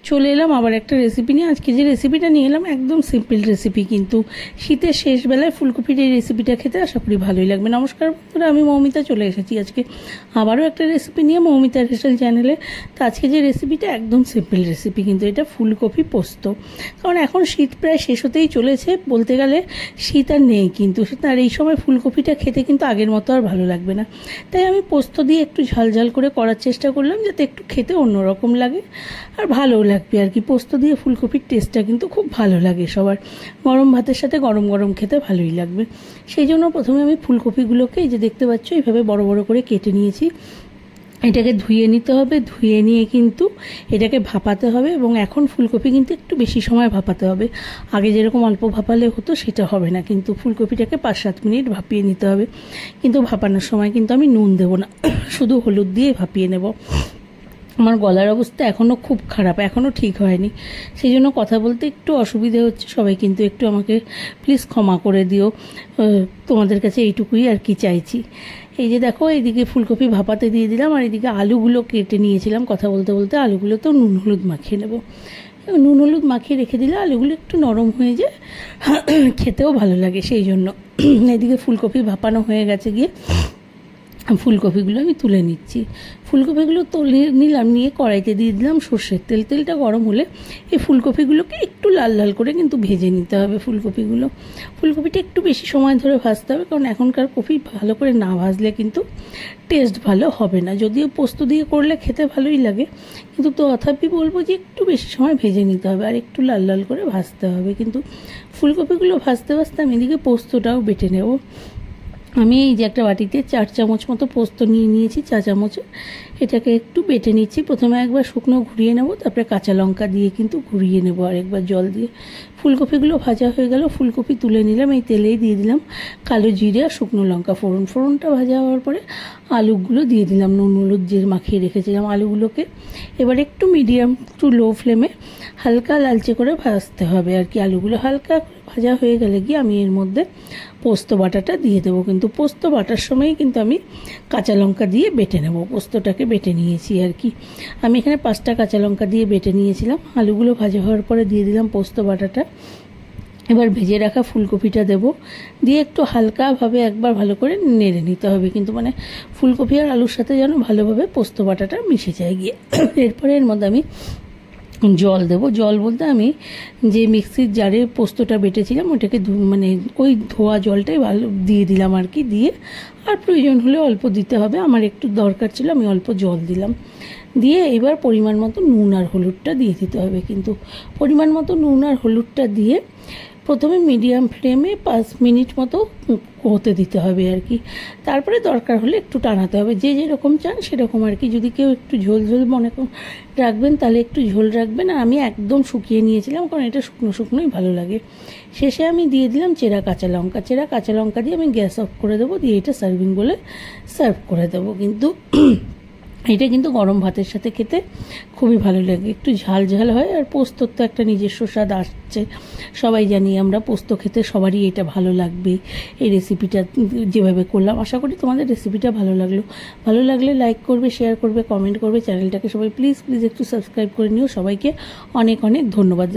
চলে এলাম আবার একটা রেসিপি নিয়ে। আজকে যে রেসিপিটা নিয়ে এলাম একদম সিম্পল রেসিপি, কিন্তু শীতের শেষ বেলায় ফুলকপির এই রেসিপিটা খেতে আশা করি ভালোই লাগবে। নমস্কার বন্ধুরা, আমি মৌমিতা চলে এসেছি আজকে আবারও একটা রেসিপি নিয়ে মৌমিতা হেসেল চ্যানেলে। তো আজকে যে রেসিপিটা একদম সিম্পল রেসিপি, কিন্তু এটা ফুলকপি পোস্ত। কারণ এখন শীত প্রায় শেষ হতেই চলেছে, বলতে গেলে শীত আর নেই, কিন্তু আর এই সময় ফুলকপিটা খেতে কিন্তু আগের মতো আর ভালো লাগবে না। তাই আমি পোস্ত দিয়ে একটু ঝাল ঝাল করে করার চেষ্টা করলাম, যাতে একটু খেতে অন্যরকম লাগে আর ভালোও লাগবে আর কি। পোস্ত দিয়ে ফুলকপির টেস্টটা কিন্তু খুব ভালো লাগে সবার, গরম ভাতের সাথে গরম গরম খেতে ভালোই লাগবে। সেই জন্য প্রথমে আমি ফুলকপিগুলোকে, এই যে দেখতে পাচ্ছ, এইভাবে বড় বড় করে কেটে নিয়েছি। এটাকে ধুয়ে নিতে হবে, ধুয়ে নিয়ে কিন্তু এটাকে ভাপাতে হবে। এবং এখন ফুলকপি কিন্তু একটু বেশি সময় ভাপাতে হবে, আগে যেরকম অল্প ভাপালে হতো সেটা হবে না, কিন্তু ফুলকপিটাকে 5-7 মিনিট ভাপিয়ে নিতে হবে। কিন্তু ভাপানোর সময় কিন্তু আমি নুন দেবো না, শুধু হলুদ দিয়ে ভাপিয়ে নেব। আমার গলার অবস্থা এখনও খুব খারাপ, এখনও ঠিক হয়নি, সেই জন্য কথা বলতে একটু অসুবিধে হচ্ছে। সবাই কিন্তু একটু আমাকে প্লিজ ক্ষমা করে দিও, তোমাদের কাছে এইটুকুই আর কি চাইছি। এই যে দেখো, এইদিকে ফুলকপি ভাপাতে দিয়ে দিলাম, আর এদিকে আলুগুলো কেটে নিয়েছিলাম। কথা বলতে বলতে আলুগুলো তো নুন হলুদ মাখিয়ে নেব। নুন হলুদ মাখিয়ে রেখে দিলে আলুগুলো একটু নরম হয়ে যায়, খেতেও ভালো লাগে। সেই জন্য এদিকে ফুলকপি ভাপানো হয়ে গেছে, গিয়ে ফুলকপিগুলো আমি তুলে নিচ্ছি। ফুলকপিগুলো তুলে নিলাম, নিয়ে কড়াইতে দিয়ে দিলাম সর্ষের তেল। তেলটা গরম হলে এই ফুলকপিগুলোকে একটু লাল লাল করে কিন্তু ভেজে নিতে হবে। ফুলকপিটা একটু বেশি সময় ধরে ভাজতে হবে, কারণ এখনকার কপি ভালো করে না ভাজলে কিন্তু টেস্ট ভালো হবে না। যদিও পোস্ত দিয়ে করলে খেতে ভালোই লাগে, কিন্তু তথাপি বলবো যে একটু বেশি সময় ভেজে নিতে হবে আর একটু লাল লাল করে ভাজতে হবে। কিন্তু ফুলকপিগুলো ভাজতে ভাজতে আমি এদিকে পোস্তটাও বেটে নেব। আমি এই যে একটা বাটিতে 4 চামচ মতো পোস্ত নিয়ে নিয়েছি, চা চামচে। এটাকে একটু বেটে নিচ্ছি। প্রথমে একবার শুকনো ঘুরিয়ে নেব, তারপরে কাঁচা লঙ্কা দিয়ে কিন্তু ঘুরিয়ে নেব আরেকবার জল দিয়ে। ফুলকপিগুলো ভাজা হয়ে গেল, ফুলকপি তুলে নিলাম। এই তেলেই দিয়ে দিলাম কালো জিরে আর শুকনো লঙ্কা ফোড়ন। ফোড়নটা ভাজা হওয়ার পরে আলুগুলো দিয়ে দিলাম, নুন হলুদ যে মাখিয়ে রেখেছিলাম আলুগুলোকে। এবার একটু মিডিয়াম টু লো ফ্লেমে হালকা লালচে করে ভাজতে হবে আর কি। আলুগুলো হালকা ভাজা হয়ে গেলে গিয়ে আমি এর মধ্যে পোস্ত বাটাটা দিয়ে দেবো। কিন্তু পোস্ত বাটার সময়ই কিন্তু আমি কাঁচা লঙ্কা দিয়ে বেটে নেব। পোস্তটাকে বেটে নিয়েছি আর কি। আমি এখানে 5টা কাঁচা লঙ্কা দিয়ে বেটে নিয়েছিলাম। আলুগুলো ভাজা হওয়ার পরে দিয়ে দিলাম পোস্ত বাটাটা। এবার ভেজে রাখা ফুলকপিটা দেব, দিয়ে একটু হালকাভাবে একবার ভালো করে নেড়ে নিতে হবে, কিন্তু মানে ফুলকপি আর আলুর সাথে যেন ভালোভাবে পোস্ত বাটাটা মিশে যায় গিয়ে। এরপরে এর মধ্যে আমি জল দেব। জল বলতে আমি যে মিক্সির জারে পোস্তটা বেটেছিলাম ওটাকে মানে ওই ধোয়া জলটাই ভালো দিয়ে দিলাম আর কি। দিয়ে আর প্রয়োজন হলে অল্প দিতে হবে, আমার একটু দরকার ছিল, আমি অল্প জল দিলাম। দিয়ে এবার পরিমাণ মতো নুন আর হলুদটা দিয়ে দিতে হবে। কিন্তু পরিমাণ মতো নুন আর হলুদটা দিয়ে প্রথমে মিডিয়াম ফ্লেমে 5 মিনিট মতো হতে দিতে হবে আর কি। তারপরে দরকার হলে একটু টানাতে হবে, যে যেরকম চান সেরকম আর কি। যদি কেউ একটু ঝোল ঝোল মনে রাখবেন তাহলে একটু ঝোল রাখবেন, আর আমি একদম শুকিয়ে নিয়েছিলাম, কারণ এটা শুকনো শুকনোই ভালো লাগে। শেষে আমি দিয়ে দিলাম চেরা কাঁচা লঙ্কা। চেরা কাঁচা লঙ্কা দিয়ে আমি গ্যাস অফ করে দেবো, দিয়ে এটা সার্ভিং বলে সার্ভ করে দেবো। কিন্তু এটা কিন্তু গরম ভাতের সাথে খেতে খুবই ভালো লাগে, একটু ঝাল ঝাল হয়। আর পোস্তর তো একটা নিজস্ব স্বাদ আসছে, সবাই জানি আমরা। পোস্ত খেতে সবারই এটা ভালো লাগবে। এই রেসিপিটা যেভাবে করলাম, আশা করি তোমাদের রেসিপিটা ভালো লাগলো। ভালো লাগলে লাইক করবে, শেয়ার করবে, কমেন্ট করবে। চ্যানেলটাকে সবাই প্লিজ প্লিজ একটু সাবস্ক্রাইব করে নিও। সবাইকে অনেক অনেক ধন্যবাদ।